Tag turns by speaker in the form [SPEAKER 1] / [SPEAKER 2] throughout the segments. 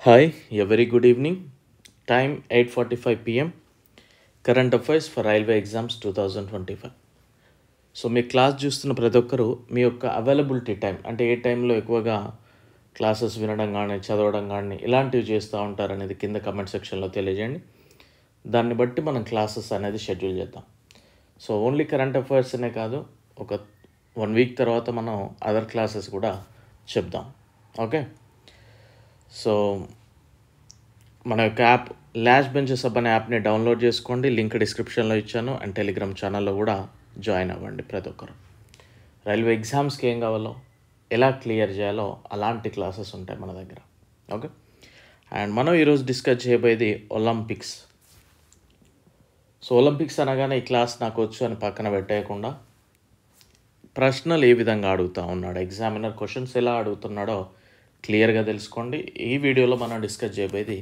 [SPEAKER 1] Hi, a very good evening. Time 8:45 p.m. Current Affairs for Railway Exams 2025. So me class చూస్తున్న ప్రతి ఒక్కరూ మీ యొక్క availability time అంటే ఏ టైంలో ఎక్కువగా క్లాసెస్ వినడం కానీ చదవడం కానీ ఇలాంటివి చేస్తూ ఉంటారనేది కింద కమెంట్ సెక్షన్లో తెలియజేయండి. దాన్ని బట్టి మనం క్లాసెస్ అనేది షెడ్యూల్ చేద్దాం. సో ఓన్లీ కరెంట్ అఫైర్స్ అనే కాదు, ఒక 1 వీక్ తర్వాత మనం అదర్ క్లాసెస్ కూడా చెప్దాం. ఓకే, సో మన యొక్క యాప్ లాస్ట్ బెంచెస్ హబ్ అనే యాప్ని డౌన్లోడ్ చేసుకోండి. లింక్ డిస్క్రిప్షన్లో ఇచ్చాను. అండ్ టెలిగ్రామ్ ఛానల్లో కూడా జాయిన్ అవ్వండి ప్రతి ఒక్కరు. రైల్వే ఎగ్జామ్స్కి ఏం కావాలో, ఎలా క్లియర్ చేయాలో అలాంటి క్లాసెస్ ఉంటాయి మన దగ్గర. ఓకే, అండ్ మనం ఈరోజు డిస్కస్ చేయబోయేది ఒలింపిక్స్. సో ఒలింపిక్స్ అనగానే ఈ క్లాస్ నాకు వచ్చు అని పక్కన పెట్టేయకుండా ప్రశ్నలు ఏ విధంగా అడుగుతూ ఉన్నాడు, ఎగ్జామినర్ క్వశ్చన్స్ ఎలా అడుగుతున్నాడో క్లియర్గా తెలుసుకోండి. ఈ వీడియోలో మనం డిస్కస్ చేయబోయేది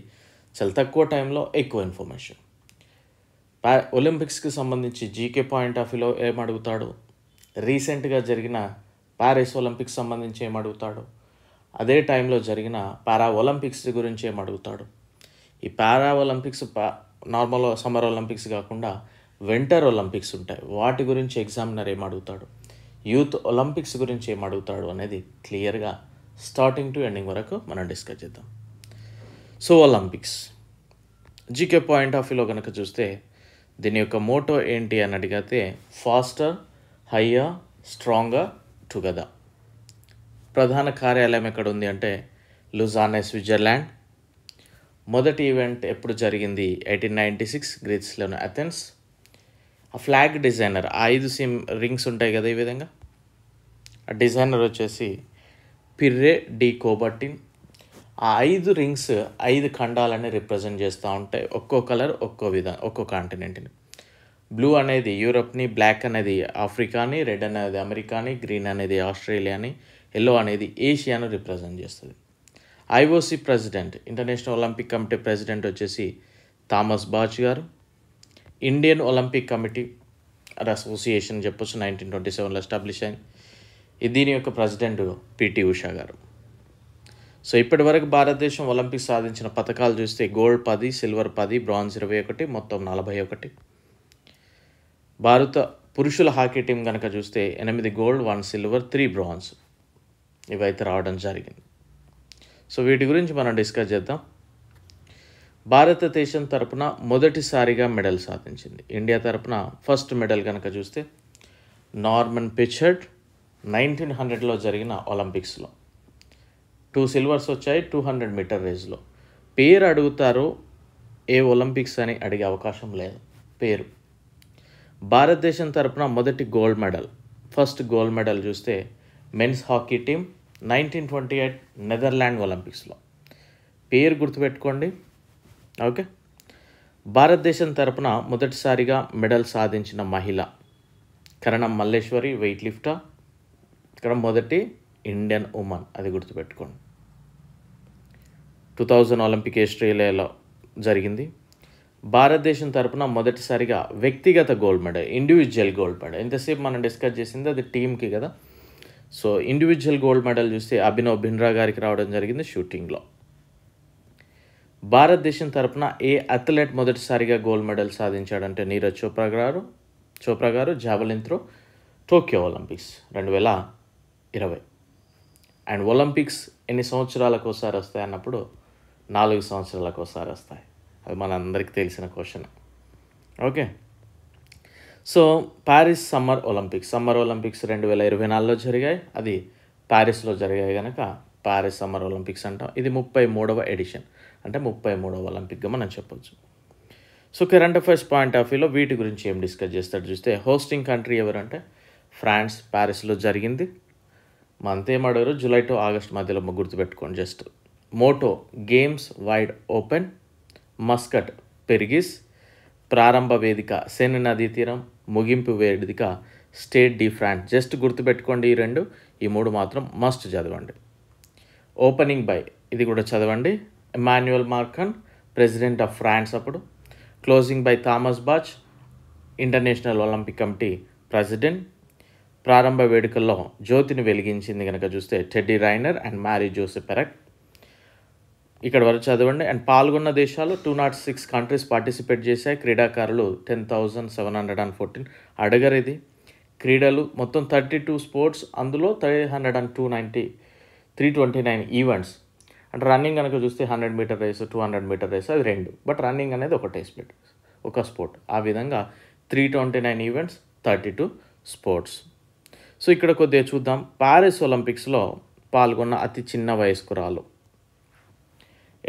[SPEAKER 1] చాలా తక్కువ టైంలో ఎక్కువ ఇన్ఫర్మేషన్. ఒలింపిక్స్కి సంబంధించి జీకే పాయింట్ ఆఫ్ వ్యూలో ఏం అడుగుతాడు, రీసెంట్గా జరిగిన ప్యారిస్ ఒలింపిక్స్ సంబంధించి ఏం అడుగుతాడు, అదే టైంలో జరిగిన పారా ఒలింపిక్స్ గురించి ఏం అడుగుతాడు. ఈ పారా ఒలింపిక్స్ నార్మల్ సమ్మర్ ఒలింపిక్స్ కాకుండా వింటర్ ఒలింపిక్స్ ఉంటాయి, వాటి గురించి ఎగ్జామినర్ ఏం అడుగుతాడు, యూత్ ఒలింపిక్స్ గురించి ఏం అడుగుతాడు అనేది క్లియర్గా స్టార్టింగ్ టు ఎండింగ్ వరకు మనం డిస్కస్ చేద్దాం. So Olympics GK point of వ్యూలో కనుక చూస్తే దీని యొక్క మోటో ఏంటి అని అడిగితే ఫాస్టర్, హయ్యర్, స్ట్రాంగర్, టుగెదర్. ప్రధాన కార్యాలయం ఎక్కడ ఉంది అంటే లుజానే, స్విట్జర్లాండ్. మొదటి ఈవెంట్ ఎప్పుడు జరిగింది 1896 గ్రీస్లోని అథెన్స్. ఆ ఫ్లాగ్ డిజైనర్, 5 రింగ్స్ ఉంటాయి కదా ఈ విధంగా, ఆ డిజైనర్ వచ్చేసి పిర్రే డి కోబర్టిన్. ఆ 5 రింగ్స్ 5 ఖండాలని రిప్రజెంట్ చేస్తూ ఉంటాయి. ఒక్కో కలర్ ఒక్కో ఒక్కో కాంటినెంట్ని. బ్లూ అనేది యూరప్ని, బ్లాక్ అనేది ఆఫ్రికాని, రెడ్ అనేది అమెరికాని, గ్రీన్ అనేది ఆస్ట్రేలియాని, ఎల్లో అనేది ఏషియాను రిప్రజెంట్ చేస్తుంది. IOC president, international Olympic Committee president వచ్చేసి థామస్ బాచ్ గారు. ఇండియన్ ఒలింపిక్ కమిటీ అసోసియేషన్ చెప్పొచ్చు 1927లో ఎస్టాబ్లిష్ అయింది. దీని యొక్క ప్రెసిడెంట్ పిటి ఉషా గారు. సో ఇప్పటి వరకు భారతదేశం ఒలింపిక్స్ సాధించిన పథకాలు చూస్తే గోల్డ్ 10, సిల్వర్ 10, బ్రాంజ్ 21, మొత్తం 41. భారత పురుషుల హాకీ టీం కనుక చూస్తే 8 గోల్డ్, 1 సిల్వర్, 3 బ్రాంజ్ ఇవైతే రావడం జరిగింది. సో వీటి గురించి మనం డిస్కస్ చేద్దాం. భారతదేశం తరపున మొదటిసారిగా మెడల్ సాధించింది. ఇండియా తరపున ఫస్ట్ మెడల్ కనుక చూస్తే నార్మన్ పిచర్డ్ 1900లో జరిగిన ఒలింపిక్స్లో 2 సిల్వర్స్ వచ్చాయి 200 మీటర్ రేస్లో. పేరు అడుగుతారు, ఏ ఒలింపిక్స్ అని అడిగే అవకాశం లేదు. పేరు. భారతదేశం తరపున మొదటి gold medal, first gold medal చూస్తే మెన్స్ హాకీ టీం 1928 నెదర్లాండ్ ఒలింపిక్స్లో. పేరు గుర్తుపెట్టుకోండి. ఓకే, భారతదేశం తరపున మొదటిసారిగా మెడల్ సాధించిన మహిళ కరణం మల్లేశ్వరి, వెయిట్ లిఫ్టర్. ఇక్కడ మొదటి ఇండియన్ ఉమెన్, అది గుర్తుపెట్టుకోండి. 2000 ఒలింపిక్ ఆస్ట్రేలియాలో జరిగింది. భారతదేశం తరపున మొదటిసారిగా వ్యక్తిగత gold medal, individual gold medal. ఇంతసేపు మనం డిస్కస్ చేసింది అది టీంకి కదా. సో ఇండివిజువల్ గోల్డ్ మెడల్ చూస్తే అభినవ్ బింద్రా గారికి రావడం జరిగింది షూటింగ్లో. భారతదేశం తరపున ఏ అథ్లెట్ మొదటిసారిగా గోల్డ్ మెడల్ సాధించాడంటే నీరజ్ చోప్రా గారు javelin throw, Tokyo Olympics 2020. And Olympics ఎన్ని సంవత్సరాలకు ఒకసారి వస్తాయి అన్నప్పుడు 4 సంవత్సరాలకు ఒకసారి వస్తాయి. అది మన అందరికీ తెలిసిన question. Okay, so Paris summer Olympics 2024లో జరిగాయి. అది ప్యారిస్లో జరిగాయి కనుక ప్యారిస్ సమ్మర్ ఒలింపిక్స్ అంటాం. ఇది 33వ ఎడిషన్, అంటే 33వ ఒలింపిక్గా మనం చెప్పొచ్చు. So current affairs point of వ్యూలో వీటి గురించి ఏం డిస్కస్ చేస్తాడు చూస్తే హోస్టింగ్ కంట్రీ ఎవరంటే ఫ్రాన్స్, ప్యారిస్లో జరిగింది. మంత్ ఏం అడగరు, జూలై టు ఆగస్ట్ మధ్యలో గుర్తుపెట్టుకోండి. Just motto games wide open, mascot Phryges, ప్రారంభ వేదిక సెన్ నదీ తీరం, ముగింపు వేదిక స్టేట్ డి ఫ్రాన్స్. జస్ట్ గుర్తుపెట్టుకోండి ఈ మూడు మాత్రం మస్ట్ చదవండి. ఓపెనింగ్ బై, ఇది కూడా చదవండి, Emmanuel Macron, president of France అప్పుడు. Closing by Thomas Bach, International Olympic Committee president. ప్రారంభ వేడుకల్లో జ్యోతిని వెలిగించింది కనుక చూస్తే Teddy Riner and Marie Joseph Perec. ఇక్కడ వరకు చదవండి. అండ్ పాల్గొన్న దేశాలు 206 కంట్రీస్ పార్టిసిపేట్ చేశాయి. క్రీడాకారులు 10,714. అడగరు ఇది. క్రీడలు మొత్తం 32 స్పోర్ట్స్, అందులో 329 ఈవెంట్స్. అంటే రన్నింగ్ కనుక చూస్తే 100 మీటర్ రేస్, 200 మీటర్ రేస్, అది రెండు. బట్ రన్నింగ్ అనేది ఒకటే స్పోర్ట్, ఒక స్పోర్ట్. ఆ విధంగా 329 ఈవెంట్స్, 32 స్పోర్ట్స్. సో ఇక్కడ కొద్దిగా చూద్దాం. ప్యారిస్ ఒలింపిక్స్లో పాల్గొన్న అతి చిన్న వయస్కురాలు,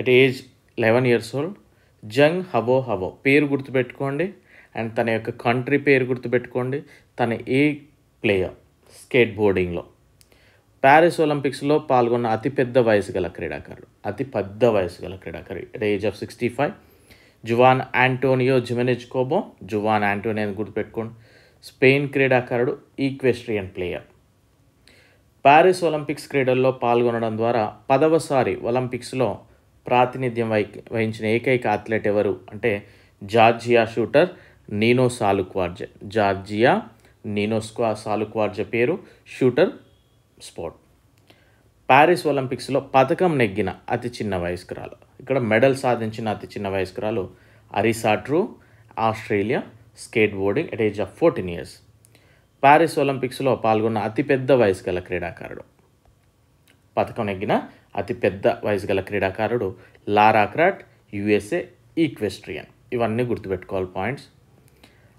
[SPEAKER 1] at age 11 years old, Zheng Hao. పేరు గుర్తుపెట్టుకోండి అండ్ తన యొక్క కంట్రీ పేరు గుర్తుపెట్టుకోండి. తన ఏ ప్లేయర్ స్కేట్ బోర్డింగ్లో. ప్యారిస్ ఒలింపిక్స్లో పాల్గొన్న అతిపెద్ద వయసు గల క్రీడాకారుడు, at age of 65, Juan Antonio Jimenez Cobo. Juan Antonio అని గుర్తుపెట్టుకోండి. స్పెయిన్ క్రీడాకారుడు, ఈక్వెస్ట్రియన్ ప్లేయర్. ప్యారిస్ ఒలింపిక్స్ క్రీడల్లో పాల్గొనడం ద్వారా 10వసారి ఒలింపిక్స్లో ప్రాతినిధ్యం వహించిన ఏకైక అథ్లెట్ ఎవరు అంటే జార్జియా షూటర్ నీనో సాలుక్వార్జే. సాలుక్వార్జే పేరు, షూటర్ స్పోర్ట్. ప్యారిస్ ఒలింపిక్స్లో పథకం నెగ్గిన అతి చిన్న వయస్కురాలు, ఇక్కడ మెడల్ సాధించిన అతి చిన్న వయస్కురాలు Arisa Trew, Australia, skateboarding, at age of 14 years. Paris ఒలింపిక్స్లో పాల్గొన్న అతిపెద్ద వయసు గల క్రీడాకారుడు, పథకం నెగ్గిన అతిపెద్ద వయసు గల క్రీడాకారుడు లారా క్రాఫ్ట్, యుఎస్ఏ, ఈక్వెస్ట్రియన్. ఇవన్నీ గుర్తుపెట్టుకోవాలి పాయింట్స్.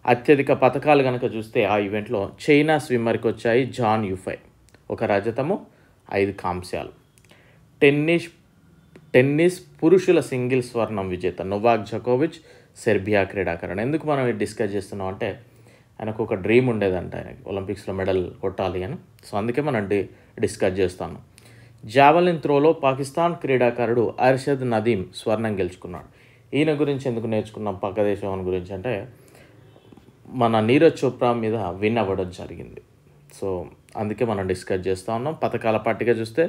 [SPEAKER 1] అత్యధిక పథకాలు కనుక చూస్తే ఆ ఈవెంట్లో చైనా స్విమ్మర్కి వచ్చాయి జాన్ యుఫై, 1 రజతము, 5 కాంస్యాలు. టెన్నిస్ పురుషుల సింగిల్స్ స్వర్ణం విజేత నొవాక్ జోకోవిచ్, సెర్బియా క్రీడాకారుడు. ఎందుకు మనం ఇది డిస్కస్ చేస్తున్నాం అంటే ఆయనకు ఒక డ్రీమ్ ఉండేదంట, ఆయనకి ఒలింపిక్స్లో మెడల్ కొట్టాలి అని. సో అందుకే మనం డిస్కస్ చేస్తాను. జావలిన్ త్రోలో పాకిస్తాన్ క్రీడాకారుడు అర్షద్ నదీమ్ స్వర్ణం గెలుచుకున్నాడు. ఈయన గురించి ఎందుకు నేర్చుకున్నాం పక్క దేశం గురించి అంటే మన నీరజ్ చోప్రా మీద విన్ అవ్వడం జరిగింది. సో అందుకే మనం డిస్కస్ చేస్తూ ఉన్నాం. పథకాల పట్టిక చూస్తే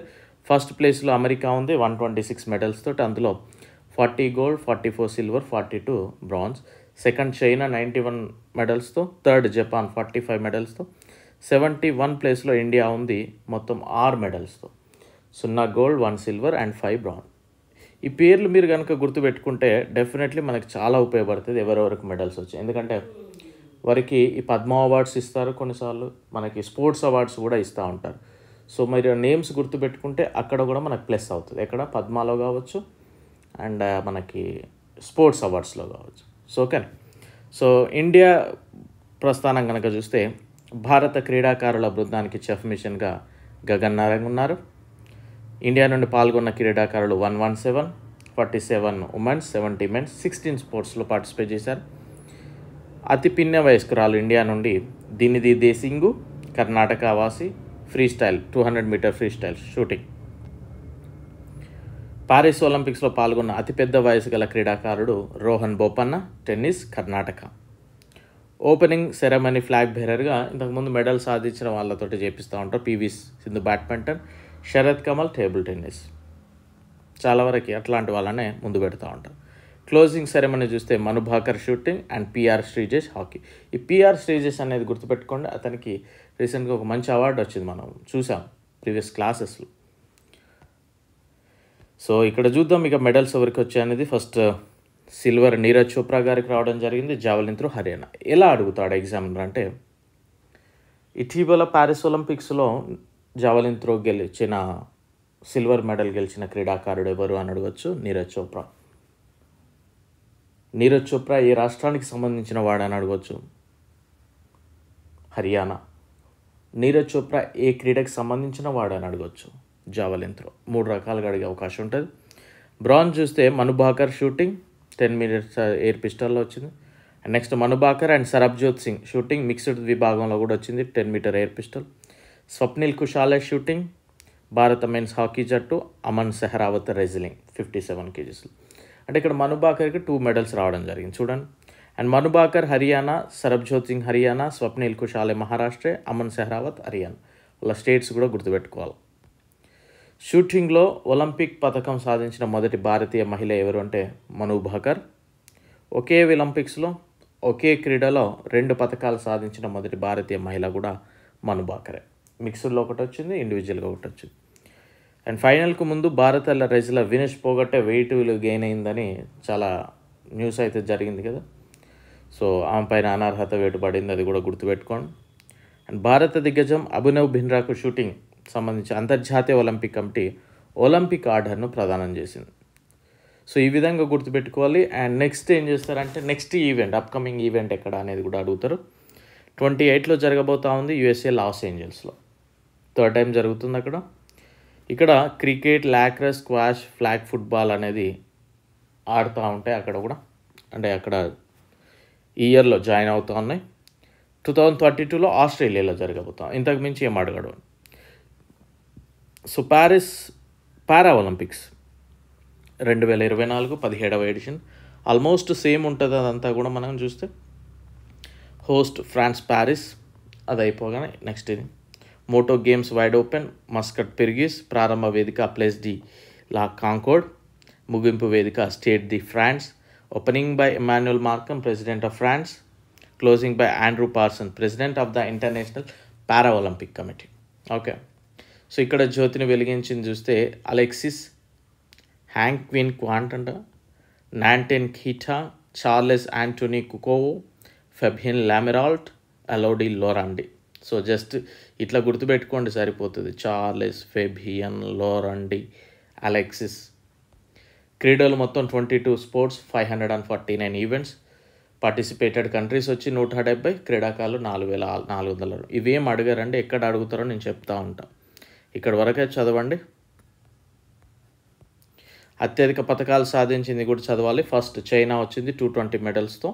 [SPEAKER 1] ఫస్ట్ ప్లేస్లో అమెరికా ఉంది 126 మెడల్స్ తోటి. అందులో 40 gold, 44 silver, 42 bronze. Second China 91 మెడల్స్తో. థర్డ్ జపాన్ 45 మెడల్స్తో. 71 ప్లేస్లో ఇండియా ఉంది మొత్తం 6 మెడల్స్తో. 0 gold, 1 silver and 5 bronze. ఈ పేర్లు మీరు కనుక గుర్తుపెట్టుకుంటే డెఫినెట్లీ మనకు చాలా ఉపయోగపడుతుంది ఎవరెవరికి మెడల్స్ వచ్చాయి. ఎందుకంటే వారికి ఈ పద్మ అవార్డ్స్ ఇస్తారు, కొన్నిసార్లు మనకి స్పోర్ట్స్ అవార్డ్స్ కూడా ఇస్తూ ఉంటారు. సో మీరు నేమ్స్ గుర్తుపెట్టుకుంటే అక్కడ కూడా మనకు ప్లస్ అవుతుంది. ఎక్కడ పద్మాలో కావచ్చు అండ్ మనకి స్పోర్ట్స్ అవార్డ్స్లో కావచ్చు. So okay. సో ఇండియా ప్రస్థానం కనుక చూస్తే భారత క్రీడాకారుల బృందానికి చెఫ్ మిషన్గా గగన్ నారంగ్ ఉన్నారు. ఇండియా నుండి పాల్గొన్న క్రీడాకారులు 117, 47 ఉమెన్స్, 70 మెన్స్, 16 స్పోర్ట్స్లో పార్టిసిపేట్ చేశారు. అతి పిన్న వయస్కురాలు ఇండియా నుండి దినిది దేసింగు, కర్ణాటక వాసి, freestyle 200 meter freestyle shooting. Paris ఒలింపిక్స్లో పాల్గొన్న అతిపెద్ద వయసు గల క్రీడాకారుడు Rohan Bopanna, tennis, Karnataka. Opening ceremony flag బేరర్గా ఇంతకుముందు మెడల్ సాధించిన వాళ్ళతోటి చేపిస్తూ ఉంటారు. P V Sindhu badminton, Sharath Kamal table tennis. చాలా వరకు అట్లాంటి వాళ్ళనే ముందు పెడతా ఉంటారు. క్లోజింగ్ సెరమనీ చూస్తే Manu Bhaker shooting and P R Sreejesh hockey. ఈ పిఆర్ శ్రీజేష్ అనేది గుర్తుపెట్టుకోండి, అతనికి రీసెంట్గా ఒక మంచి అవార్డు వచ్చింది, మనం చూసాం ప్రీవియస్ క్లాసెస్లో. సో ఇక్కడ చూద్దాం ఇక మెడల్స్ ఎవరికి వచ్చాయనేది. ఫస్ట్ సిల్వర్ నీరజ్ చోప్రా గారికి రావడం జరిగింది, జావలిన్ త్రో హర్యానా. ఎలా అడుగుతాడు ఎగ్జామినర్ అంటే ఇటీవల ప్యారిస్ ఒలింపిక్స్లో జావలిన్ త్రో గెలిచిన సిల్వర్ మెడల్ గెలిచిన క్రీడాకారుడు ఎవరు అని అడగచ్చు. నీరజ్ చోప్రా. నీరజ్ చోప్రా ఏ రాష్ట్రానికి సంబంధించిన వాడని అడగవచ్చు. హర్యానా. నీరజ్ చోప్రా ఏ క్రీడకి సంబంధించిన వాడని అడగవచ్చు. Javelin throw. 3 రకాలుగా అడిగే అవకాశం ఉంటుంది. బ్రాంజ్ చూస్తే Manu Bhaker shooting 10 meters air పిస్టల్లో వచ్చింది. Next Manu Bhaker and Sarabjot Singh shooting mixed విభాగంలో కూడా వచ్చింది 10 meter air pistol. Swapnil Kusale shooting, భారత మెన్స్ హాకీ జట్టు. Aman Sehrawat wrestling 57 kgs. అంటే ఇక్కడ మను భాకర్కి 2 మెడల్స్ రావడం జరిగింది చూడండి. అండ్ మను భాకర్ హర్యానా, సరబ్జోత్ సింగ్ హర్యానా, స్వప్నిల్ కుషాలే మహారాష్ట్ర, అమన్ సెహరావత్ హర్యానా. వాళ్ళ స్టేట్స్ కూడా గుర్తుపెట్టుకోవాలి. షూటింగ్లో ఒలింపిక్ పథకం సాధించిన మొదటి భారతీయ మహిళ ఎవరు అంటే మను భాకర్. ఒకే ఒలింపిక్స్లో ఒకే క్రీడలో 2 పథకాలు సాధించిన మొదటి భారతీయ మహిళ కూడా మను భాకరే. మిక్స్డ్లో ఒకటి వచ్చింది, ఇండివిజువల్గా ఒకటి వచ్చింది. అండ్ ఫైనల్కు ముందు భారత రెజ్లర్ వినేష్ పోగొట్టే వెయిట్ గెయిన్ అయిందని చాలా న్యూస్ అయితే జరిగింది కదా. సో ఆమె పైన అనర్హత వేటు పడింది, అది కూడా గుర్తుపెట్టుకోండి. అండ్ భారత దిగ్గజం అభినవ్ బింద్రాకు షూటింగ్ సంబంధించి అంతర్జాతీయ ఒలింపిక్ కమిటీ ఒలింపిక్ ఆర్డర్ను ప్రదానం చేసింది. సో ఈ విధంగా గుర్తుపెట్టుకోవాలి. అండ్ నెక్స్ట్ ఏం చేస్తారంటే నెక్స్ట్ ఈవెంట్, అప్కమింగ్ ఈవెంట్ ఎక్కడ అనేది కూడా అడుగుతారు. 28లో జరగబోతా ఉంది USA లాస్ ఏంజల్స్లో. థర్డ్ టైం జరుగుతుంది అక్కడ. ఇక్కడ క్రికెట్, లాక్రస్, స్క్వాష్, ఫ్లాగ్ ఫుట్బాల్ అనేది ఆడుతూ ఉంటాయి అక్కడ కూడా. అంటే అక్కడ ఈ ఇయర్లో జాయిన్ అవుతూ ఉన్నాయి. 2032లో ఆస్ట్రేలియాలో జరగబోతాం. ఇంతకు మించి ఏం అడగడు. సో ప్యారిస్ పారా ఒలింపిక్స్ 2024 17వ ఎడిషన్ ఆల్మోస్ట్ సేమ్ ఉంటుంది. అదంతా కూడా మనం చూస్తే హోస్ట్ ఫ్రాన్స్ ప్యారిస్, అది అయిపోగానే నెక్స్ట్ ఇది motto games wide open, mascot Phryges, ప్రారంభ వేదిక ప్లేస్ డి లా కాంకోర్డ్, ముగింపు వేదిక Stade de France, opening by Emmanuel Macron president of France, closing by Andrew Parsons president of the International Para Olympic Committee. Okay, so ఇక్కడ జ్యోతిని వెలిగించింది చూస్తే Alexis Hanquinquant అంట, Nantenin Keita, Charles Antoine Kouakou, Fabien Lamirault, Elodie Lorandi. So just ఇట్లా గుర్తుపెట్టుకోండి సరిపోతుంది. Charles, Fabien, Lorandi, Alexis. క్రీడలు మొత్తం 22 స్పోర్ట్స్, 549 ఈవెంట్స్. పార్టిసిపేటెడ్ కంట్రీస్ వచ్చి 170, క్రీడాకారులు 4400. ఇవేం అడిగారండి, ఎక్కడ అడుగుతారో నేను చెప్తా ఉంటాను. ఇక్కడ వరకే చదవండి. అత్యధిక పథకాలు సాధించింది కూడా చదవాలి. ఫస్ట్ చైనా వచ్చింది 220 మెడల్స్తో.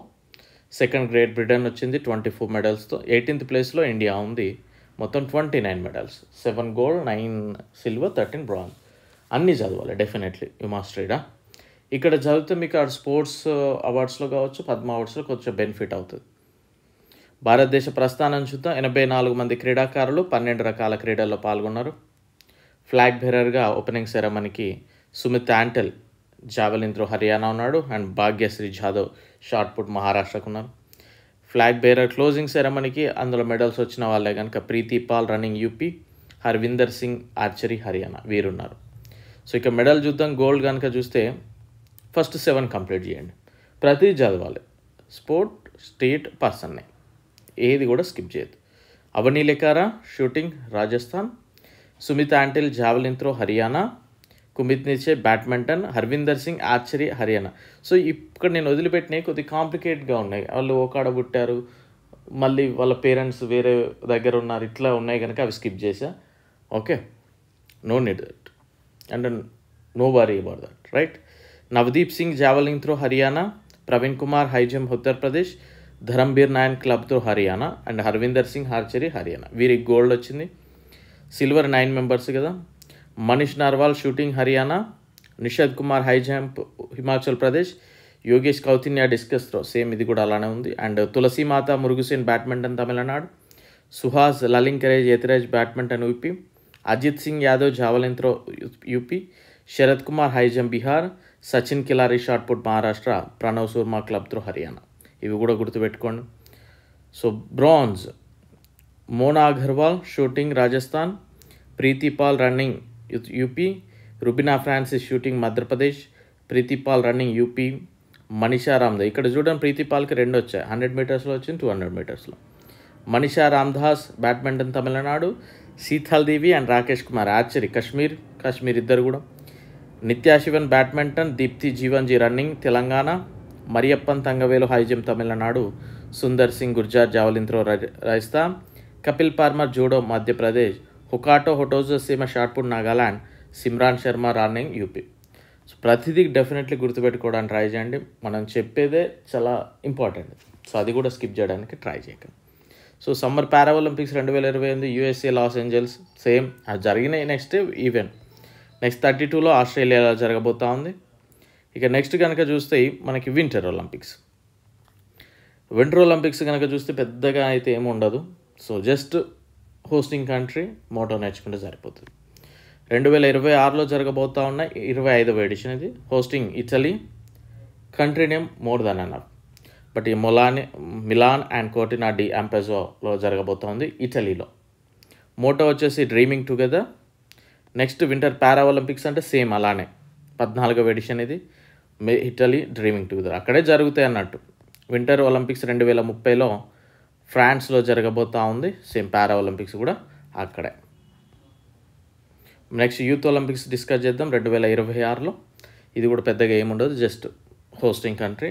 [SPEAKER 1] సెకండ్ గ్రేట్ బ్రిటన్ వచ్చింది 24 మెడల్స్తో. 18th ప్లేస్లో ఇండియా ఉంది, మొత్తం 29 మెడల్స్, 7 గోల్డ్, 9 సిల్వర్, 13 బ్రాంజ్. అన్నీ చదవాలి డెఫినెట్లీ, యు మస్ట్ రీడ్. ఇక్కడ చదివితే మీకు ఆ స్పోర్ట్స్ అవార్డ్స్లో కావచ్చు, పద్మ అవార్డ్స్లో కొంచెం బెనిఫిట్ అవుతుంది. భారతదేశ ప్రస్థానం చూద్దాం. 84 మంది క్రీడాకారులు 12 రకాల క్రీడల్లో పాల్గొన్నారు. ఫ్లాగ్ బేరర్గా ఓపెనింగ్ సెరమనీకి సుమిత్ యాంటెల్ జావెలిన్ త్రో హర్యానా ఉన్నాడు. And Bhagyashree Jadhav shot put మహారాష్ట్రకు ఉన్నారు. ఫ్లాగ్ బేరర్ క్లోజింగ్ సెరమనీకి అందులో మెడల్స్ వచ్చిన వాళ్ళే కనుక Preethi Pal running UP, Harvinder Singh archery Haryana వీరున్నారు. సో ఇక మెడల్ చూద్దాం. గోల్డ్ కనుక చూస్తే ఫస్ట్ 7 కంప్లీట్ చేయండి, ప్రతి చదవాలి. స్పోర్ట్, స్టేట్, పర్సన్నే, ఏది కూడా స్కిప్ చేయదు. Avani Lekhara shooting Rajasthan, Sumit Antil javelin throw Haryana, కుమిత్ నిచే badminton, Harvinder Singh archery Haryana. So ఇక్కడ నేను వదిలిపెట్టినవి కొద్దిగా కాంప్లికేట్గా ఉన్నాయి. వాళ్ళు ఓకాడ పుట్టారు, మళ్ళీ వాళ్ళ పేరెంట్స్ వేరే దగ్గర ఉన్నారు, ఇట్లా ఉన్నాయి కనుక అవి స్కిప్ చేసా. Okay, no need that and no worry about that, right. Navdeep Singh javelin throw Haryana, Praveen Kumar high jump Uttar Pradesh, Dharambir Nain club throw Haryana and Harvinder Singh archery Haryana. వీరికి గోల్డ్ వచ్చింది. సిల్వర్ 9 మెంబర్స్ కదా. Manish Narwal shooting Haryana, Nishad Kumar high jump Himachal Pradesh, Yogesh Kathuniya discus throw same ఇది కూడా అలానే ఉంది. And Thulasi Mathi Murugesan badminton Tamil Nadu, Suhas Lalinakere Yathiraj badminton UP, Ajeet Singh Yadav javelin throw UP, Sharad Kumar high jump Bihar, Sachin Khilari shot put Maharashtra, Pranav Sharma club throw Haryana. ఇవి కూడా గుర్తుపెట్టుకోండి. So bronze Mona Agarwal shooting Rajasthan, Preethi Pal running UP, Rubina Francis shooting Madhya Pradesh, Preethi Pal running UP, Manisha Ramdas. ఇక్కడ చూడండి ప్రీతి పాల్కి 2 వచ్చాయి, 100 మీటర్స్లో వచ్చింది, 200 మీటర్స్లో. Manisha Ramdas badminton Tamil Nadu, Sheetal Devi and Rakesh Kumar archery Kashmir ఇద్దరు కూడా. Nithya Sivan badminton, Deepthi Jeevanji running Telangana, Mariyappan Thangavelu high jump Tamil Nadu, Sundar Singh Gurjar javelin throw Rajasthan, Kapil Parmar judo Madhya Pradesh, Hokato Hotozhe Sema shot put Nagaland, Simran Sharma running UP. So ప్రతిదీ డెఫినెట్లీ గుర్తుపెట్టుకోవడానికి ట్రై చేయండి. మనం చెప్పేదే చాలా ఇంపార్టెంట్, సో అది కూడా స్కిప్ చేయడానికి ట్రై చేయకండి. So summer para Olympics 2028 USA Los Angeles same అది జరిగిన నెక్స్ట్ ఈవెంట్. నెక్స్ట్ 32లో ఆస్ట్రేలియాలో జరగబోతూ ఉంది. ఇక నెక్స్ట్ కనుక చూస్తే మనకి వింటర్ ఒలింపిక్స్ కనుక చూస్తే పెద్దగా అయితే ఏమి ఉండదు. So just hosting country motto నేర్చుకుంటే సరిపోతుంది. 2026లో జరగబోతూ ఉన్న 25వ ఎడిషన్ ఇది. Hosting Italy, country name more than enough. But ఈ మిలాన్ అండ్ కోర్టినా డి అంపెజోలో జరగబోతోంది ఇటలీలో. మోటో వచ్చేసి dreaming together. Next winter Paralympics అంటే సేమ్ అలానే 14వ ఎడిషన్ ఇది, ఇటలీ డ్రీమింగ్ టుగెదర్, అక్కడే జరుగుతాయి అన్నట్టు. వింటర్ ఒలింపిక్స్ 2030లో ఫ్రాన్స్లో జరగబోతూ ఉంది, సేమ్ పారా ఒలింపిక్స్ కూడా అక్కడే. నెక్స్ట్ యూత్ ఒలింపిక్స్ డిస్కస్ చేద్దాం 2026లో. ఇది కూడా పెద్దగా ఏముండదు, జస్ట్ హోస్టింగ్ కంట్రీ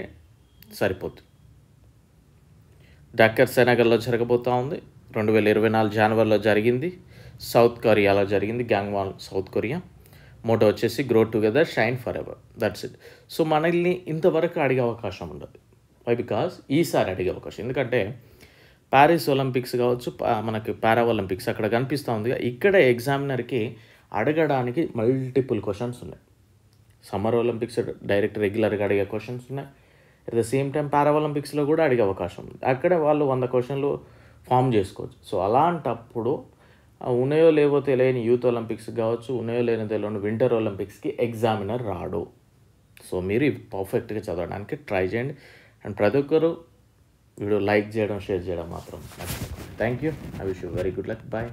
[SPEAKER 1] సరిపోతుంది. డక్కర్ సెనగల్లో జరగబోతూ ఉంది, 2024 జనవరిలో జరిగింది, సౌత్ కొరియాలో జరిగింది, గ్యాంగ్వాన్ సౌత్ కొరియా. మోటో వచ్చేసి grow together shine for ever, that's it. So మనల్ని ఇంతవరకు అడిగే అవకాశం ఉండదు, వై బికాస్ ఈసారి అడిగే అవకాశం, ఎందుకంటే ప్యారిస్ ఒలింపిక్స్ కావచ్చు, మనకి పారా ఒలింపిక్స్ అక్కడ కనిపిస్తూ ఉంది. ఇక్కడ ఎగ్జామినర్కి అడగడానికి మల్టిపుల్ క్వశ్చన్స్ ఉన్నాయి. సమ్మర్ ఒలింపిక్స్ డైరెక్ట్ రెగ్యులర్గా అడిగే క్వశ్చన్స్ ఉన్నాయి, అట్ ద సేమ్ టైం పారా ఒలింపిక్స్లో కూడా అడిగే అవకాశం ఉంది. అక్కడ వాళ్ళు 100 క్వశ్చన్లు ఫామ్ చేసుకోవచ్చు. సో అలాంటప్పుడు ఉన్నాయో లేవో తెలియని యూత్ ఒలింపిక్స్ కావచ్చు, ఉన్నాయో లేని తెలియని వింటర్ ఒలింపిక్స్కి ఎగ్జామినర్ రాడు. సో మీరు పర్ఫెక్ట్గా చదవడానికి ట్రై చేయండి. అండ్ ప్రతి ఒక్కరు వీడియో లైక్ చేయడం, షేర్ చేయడం మాత్రం మర్చిపోకండి. Thank you. I wish you very good luck. Bye.